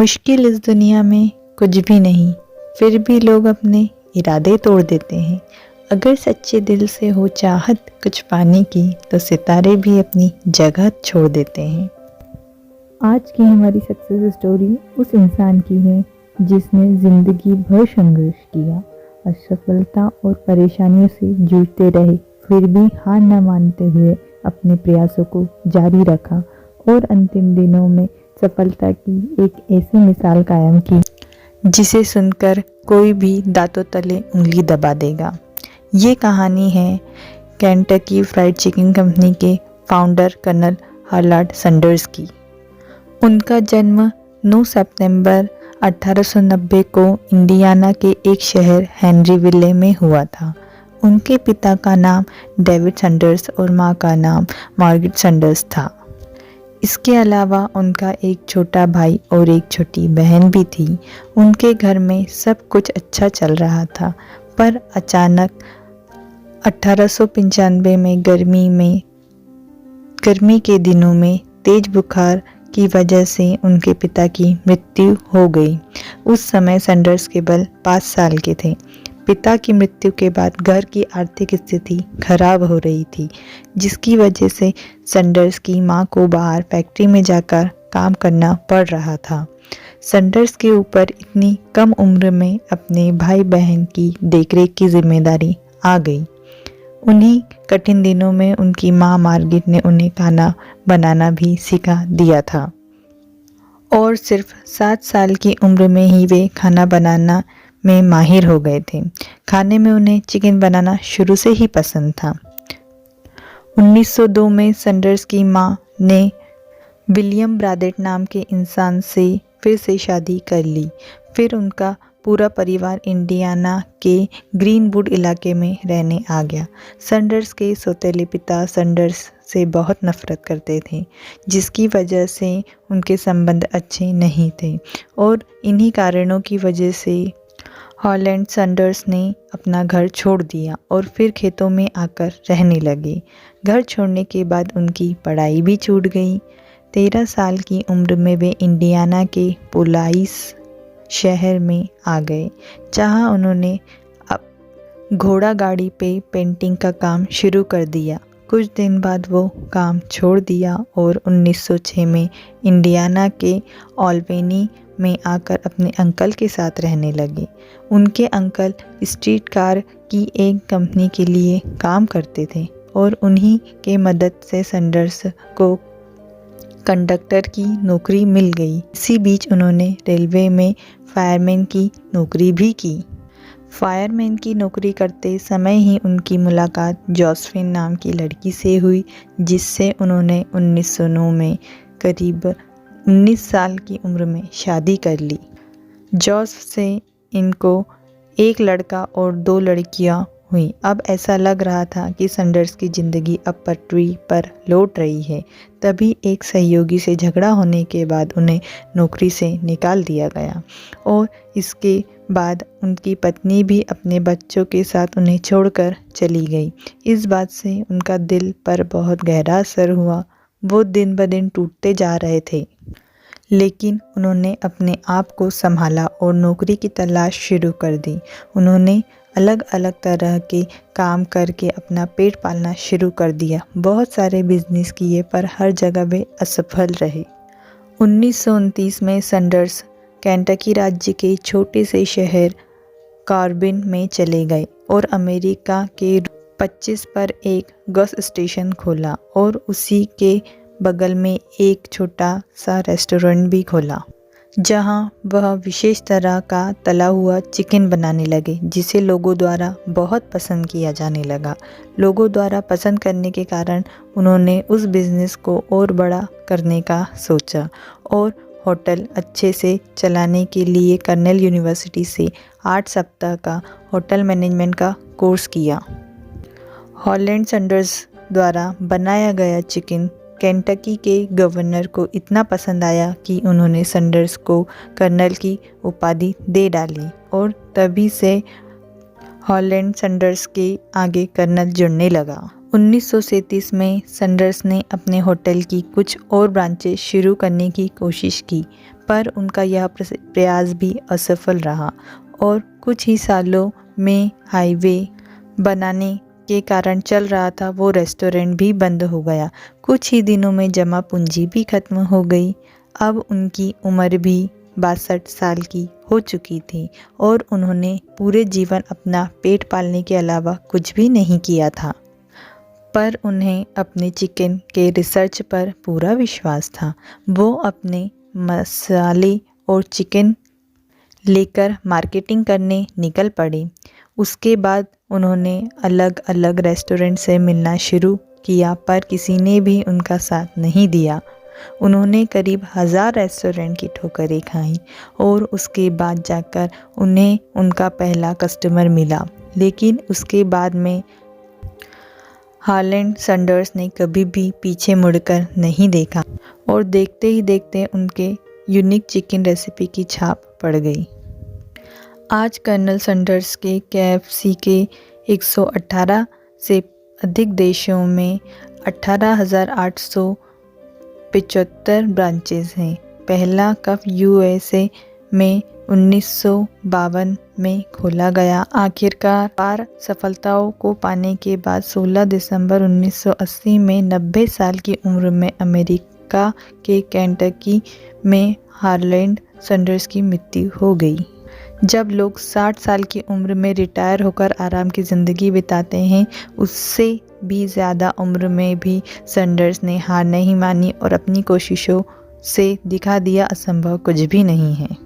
मुश्किल इस दुनिया में कुछ भी नहीं, फिर भी लोग अपने इरादे तोड़ देते हैं। अगर सच्चे दिल से हो चाहत कुछ पाने की, तो सितारे भी अपनी जगह छोड़ देते हैं। आज की हमारी सक्सेस स्टोरी उस इंसान की है जिसने जिंदगी भर संघर्ष किया, असफलता और परेशानियों से जूझते रहे, फिर भी हार न मानते हुए अपने प्रयासों को जारी रखा और अंतिम दिनों में सफलता की एक ऐसी मिसाल कायम की जिसे सुनकर कोई भी दांतों तले उंगली दबा देगा। ये कहानी है केंटकी फ्राइड चिकन कंपनी के फाउंडर कर्नल हार्लाड सैंडर्स की। उनका जन्म 9 सितंबर 1890 को इंडियाना के एक शहर हेनरीविले में हुआ था। उनके पिता का नाम डेविड सैंडर्स और मां का नाम मार्गरेट सैंडर्स था। इसके अलावा उनका एक छोटा भाई और एक छोटी बहन भी थी। उनके घर में सब कुछ अच्छा चल रहा था, पर अचानक 1895 में गर्मी के दिनों में तेज बुखार की वजह से उनके पिता की मृत्यु हो गई। उस समय सैंडर्स केवल 5 साल के थे। पिता की मृत्यु के बाद घर की आर्थिक स्थिति खराब हो रही थी, जिसकी वजह से सैंडर्स की मां को बाहर फैक्ट्री में जाकर काम करना पड़ रहा था। सैंडर्स के ऊपर इतनी कम उम्र में अपने भाई बहन की देखरेख की जिम्मेदारी आ गई। उन्हीं कठिन दिनों में उनकी मां मार्गरेट ने उन्हें खाना बनाना भी सिखा दिया था और सिर्फ 7 साल की उम्र में ही वे खाना बनाना में माहिर हो गए थे। खाने में उन्हें चिकन बनाना शुरू से ही पसंद था। 1902 में सैंडर्स की मां ने विलियम ब्रादेट नाम के इंसान से फिर से शादी कर ली। फिर उनका पूरा परिवार इंडियाना के ग्रीनवुड इलाके में रहने आ गया। सैंडर्स के सौतेले पिता सैंडर्स से बहुत नफरत करते थे, जिसकी वजह से उनके संबंध अच्छे नहीं थे और इन्हीं कारणों की वजह से हार्लैंड सैंडर्स ने अपना घर छोड़ दिया और फिर खेतों में आकर रहने लगे। घर छोड़ने के बाद उनकी पढ़ाई भी छूट गई। 13 साल की उम्र में वे इंडियाना के पोलाइस शहर में आ गए, जहां उन्होंने घोड़ा गाड़ी पे पेंटिंग का काम शुरू कर दिया। कुछ दिन बाद वो काम छोड़ दिया और 1906 में इंडियाना के ऑल्बेनी में आकर अपने अंकल के साथ रहने लगे। उनके अंकल स्ट्रीट कार की एक कंपनी के लिए काम करते थे और उन्हीं के मदद से सैंडर्स को कंडक्टर की नौकरी मिल गई। इसी बीच उन्होंने रेलवे में फायरमैन की नौकरी भी की। फायरमैन की नौकरी करते समय ही उनकी मुलाकात जोसेफिन नाम की लड़की से हुई, जिससे उन्होंने 1909 में करीब 19 साल की उम्र में शादी कर ली। जोसेफ से इनको एक लड़का और 2 लड़कियां हुई। अब ऐसा लग रहा था कि सैंडर्स की ज़िंदगी अब पटरी पर लौट रही है। तभी एक सहयोगी से झगड़ा होने के बाद उन्हें नौकरी से निकाल दिया गया और इसके बाद उनकी पत्नी भी अपने बच्चों के साथ उन्हें छोड़कर चली गई। इस बात से उनका दिल पर बहुत गहरा असर हुआ। वो दिन ब दिन टूटते जा रहे थे, लेकिन उन्होंने अपने आप को संभाला और नौकरी की तलाश शुरू कर दी। उन्होंने अलग अलग तरह के काम करके अपना पेट पालना शुरू कर दिया। बहुत सारे बिजनेस किए, पर हर जगह वे असफल रहे। 1929 में सैंडर्स केंटकी राज्य के छोटे से शहर कार्बिन में चले गए और अमेरिका के 25 पर एक गैस स्टेशन खोला और उसी के बगल में एक छोटा सा रेस्टोरेंट भी खोला, जहां वह विशेष तरह का तला हुआ चिकन बनाने लगे, जिसे लोगों द्वारा बहुत पसंद किया जाने लगा। लोगों द्वारा पसंद करने के कारण उन्होंने उस बिज़नेस को और बड़ा करने का सोचा और होटल अच्छे से चलाने के लिए कर्नेल यूनिवर्सिटी से 8 सप्ताह का होटल मैनेजमेंट का कोर्स किया। हार्लैंड सैंडर्स द्वारा बनाया गया चिकन केंटकी के गवर्नर को इतना पसंद आया कि उन्होंने सैंडर्स को कर्नल की उपाधि दे डाली और तभी से हार्लैंड सैंडर्स के आगे कर्नल जुड़ने लगा। 1937 में सैंडर्स ने अपने होटल की कुछ और ब्रांचेस शुरू करने की कोशिश की, पर उनका यह प्रयास भी असफल रहा और कुछ ही सालों में हाईवे बनाने के कारण चल रहा था वो रेस्टोरेंट भी बंद हो गया। कुछ ही दिनों में जमा पूंजी भी खत्म हो गई। अब उनकी उम्र भी 62 साल की हो चुकी थी और उन्होंने पूरे जीवन अपना पेट पालने के अलावा कुछ भी नहीं किया था। पर उन्हें अपने चिकन के रिसर्च पर पूरा विश्वास था। वो अपने मसाले और चिकन लेकर मार्केटिंग करने निकल पड़े। उसके बाद उन्होंने अलग अलग रेस्टोरेंट से मिलना शुरू किया पर किसी ने भी उनका साथ नहीं दिया। उन्होंने करीब 1000 रेस्टोरेंट की ठोकरें खाईं और उसके बाद जाकर उन्हें उनका पहला कस्टमर मिला। लेकिन उसके बाद में हार्लैंड सैंडर्स ने कभी भी पीछे मुड़कर नहीं देखा और देखते ही देखते उनके यूनिक चिकन रेसिपी की छाप पड़ गई। आज कर्नल सैंडर्स के KFC के 118 से अधिक देशों में 18,875 ब्रांचेस हैं। पहला कप USA में 1952 में खोला गया। आखिरकार सफलताओं को पाने के बाद 16 दिसंबर 1980 में 90 साल की उम्र में अमेरिका के केंटकी में हार्लैंड सैंडर्स की मृत्यु हो गई। जब लोग 60 साल की उम्र में रिटायर होकर आराम की ज़िंदगी बिताते हैं, उससे भी ज़्यादा उम्र में भी सैंडर्स ने हार नहीं मानी और अपनी कोशिशों से दिखा दिया असंभव कुछ भी नहीं है।